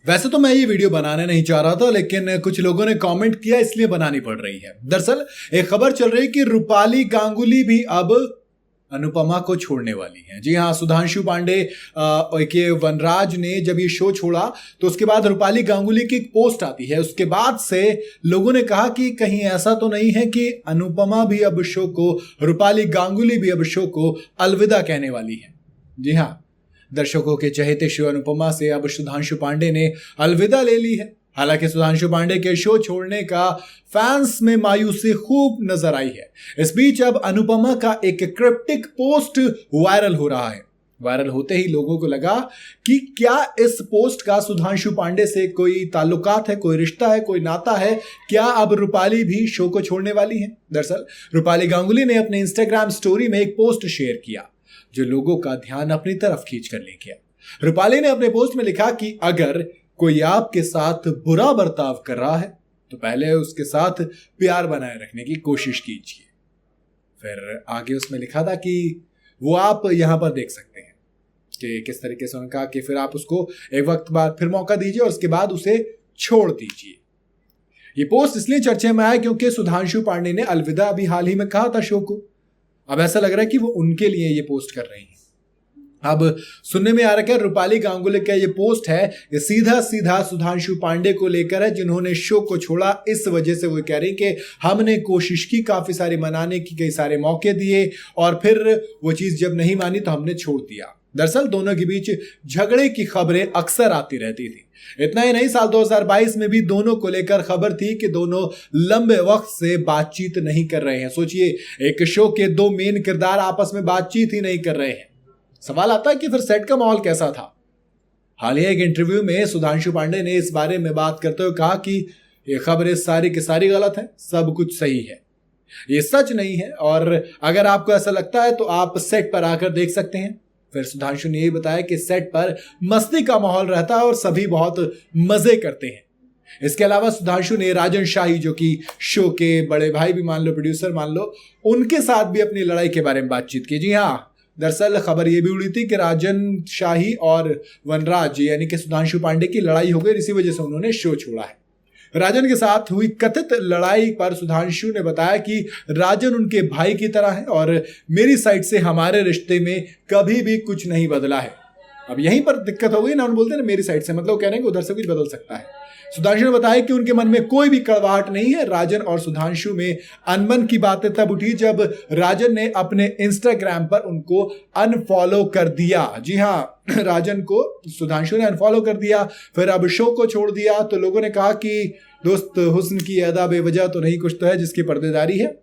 वैसे तो मैं ये वीडियो बनाने नहीं चाह रहा था, लेकिन कुछ लोगों ने कमेंट किया इसलिए बनानी पड़ रही है। दरअसल एक खबर चल रही है कि रूपाली गांगुली भी अब अनुपमा को छोड़ने वाली है। जी हाँ, सुधांशु पांडे के वनराज ने जब ये शो छोड़ा तो उसके बाद रूपाली गांगुली की एक पोस्ट आती है। उसके बाद से लोगों ने कहा कि कहीं ऐसा तो नहीं है कि अनुपमा भी अब शो को, रूपाली गांगुली भी अब शो को अलविदा कहने वाली है। जी हाँ, दर्शकों के चहेते शो अनुपमा से अब सुधांशु पांडे ने अलविदा ले ली है। हालांकि सुधांशु पांडे के शो छोड़ने का फैंस में मायूसी खूब नजर आई है। इस बीच अब अनुपमा का एक क्रिप्टिक पोस्ट वायरल हो रहा है। वायरल होते ही लोगों को लगा कि क्या इस पोस्ट का सुधांशु पांडे से कोई ताल्लुकात है, कोई रिश्ता है, कोई नाता है। क्या अब रूपाली भी शो को छोड़ने वाली है? दरअसल रूपाली गांगुली ने अपने इंस्टाग्राम स्टोरी में एक पोस्ट शेयर किया जो लोगों का ध्यान अपनी तरफ खींच कर ले गया। रूपाली ने अपने पोस्ट में लिखा कि अगर कोई आपके साथ बुरा बर्ताव कर रहा है तो पहले उसके साथ प्यार बनाए रखने की कोशिश कीजिए। फिर आगे उसमें लिखा था कि वो आप यहां पर देख सकते हैं कि किस तरीके से उन्होंने कहा कि फिर आप उसको एक वक्त बाद फिर मौका दीजिए और उसके बाद उसे छोड़ दीजिए। ये पोस्ट इसलिए चर्चे में आया क्योंकि सुधांशु पांडे ने अलविदा अभी हाल ही में कहा था शो को। अब ऐसा लग रहा है कि वो उनके लिए ये पोस्ट कर रही हैं। अब सुनने में आ रहा है रूपाली गांगुली का ये पोस्ट है, ये सीधा सीधा सुधांशु पांडे को लेकर है, जिन्होंने शो को छोड़ा। इस वजह से वो कह रही कि हमने कोशिश की काफी सारी मनाने की, कई सारे मौके दिए और फिर वो चीज जब नहीं मानी तो हमने छोड़ दिया। दरअसल दोनों के बीच झगड़े की खबरें अक्सर आती रहती थी। इतना ही नहीं, साल 2022 में भी दोनों को लेकर खबर थी कि दोनों लंबे वक्त से बातचीत नहीं कर रहे हैं। सोचिए, एक शो के दो मेन किरदार आपस में बातचीत ही नहीं कर रहे हैं। सवाल आता है कि फिर सेट का माहौल कैसा था। हाल ही एक इंटरव्यू में सुधांशु पांडे ने इस बारे में बात करते हुए कहा कि ये खबरें सारी की सारी गलत है, सब कुछ सही है, ये सच नहीं है और अगर आपको ऐसा लगता है तो आप सेट पर आकर देख सकते हैं। फिर सुधांशु ने यह बताया कि सेट पर मस्ती का माहौल रहता है और सभी बहुत मजे करते हैं। इसके अलावा सुधांशु ने राजन शाही, जो कि शो के बड़े भाई भी मान लो, प्रोड्यूसर मान लो, उनके साथ भी अपनी लड़ाई के बारे में बातचीत की। जी हाँ, दरअसल खबर यह भी उड़ी थी कि राजन शाही और वनराज यानी कि सुधांशु पांडे की लड़ाई हो गई, इसी वजह से उन्होंने शो छोड़ा है। राजन के साथ हुई कथित लड़ाई पर सुधांशु ने बताया कि राजन उनके भाई की तरह है और मेरी साइड से हमारे रिश्ते में कभी भी कुछ नहीं बदला है। अब यहीं पर दिक्कत हो गई ना, उन्होंने बोलते हैं ना मेरी साइड से, मतलब कह रहे हैं कि उधर से कुछ बदल सकता है। सुधांशु ने बताया कि उनके मन में कोई भी कड़वाहट नहीं है। राजन और सुधांशु में अनबन की बातें तब उठी जब राजन ने अपने इंस्टाग्राम पर उनको अनफॉलो कर दिया। जी हाँ, राजन को सुधांशु ने अनफॉलो कर दिया, फिर अब शो को छोड़ दिया। तो लोगों ने कहा कि दोस्त, हुस्न की अदा बेवजह तो नहीं, कुछ तो है जिसकी पर्देदारी है,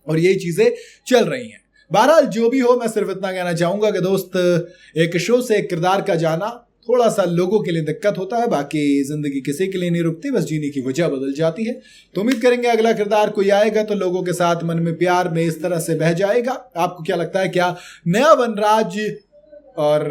और यही चीजें चल रही हैं। बहरहाल जो भी हो, मैं सिर्फ इतना कहना चाहूंगा कि दोस्त, एक शो से एक किरदार का जाना थोड़ा सा लोगों के लिए दिक्कत होता है, बाकी जिंदगी किसी के लिए नहीं रुकती, बस जीने की वजह बदल जाती है। तो उम्मीद करेंगे अगला किरदार कोई आएगा तो लोगों के साथ मन में प्यार में इस तरह से बह जाएगा। आपको क्या लगता है, क्या नया वनराज और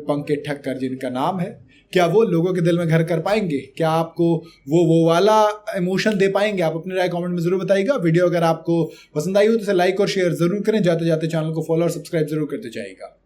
पंकज ठक्कर जिनका नाम है, क्या वो लोगों के दिल में घर कर पाएंगे? क्या आपको वो वाला इमोशन दे पाएंगे? आप अपनी राय कमेंट में जरूर बताइएगा। वीडियो अगर आपको पसंद आई हो तो इसे लाइक और शेयर जरूर करें। जाते जाते चैनल को फॉलो और सब्सक्राइब जरूर करते जाइएगा।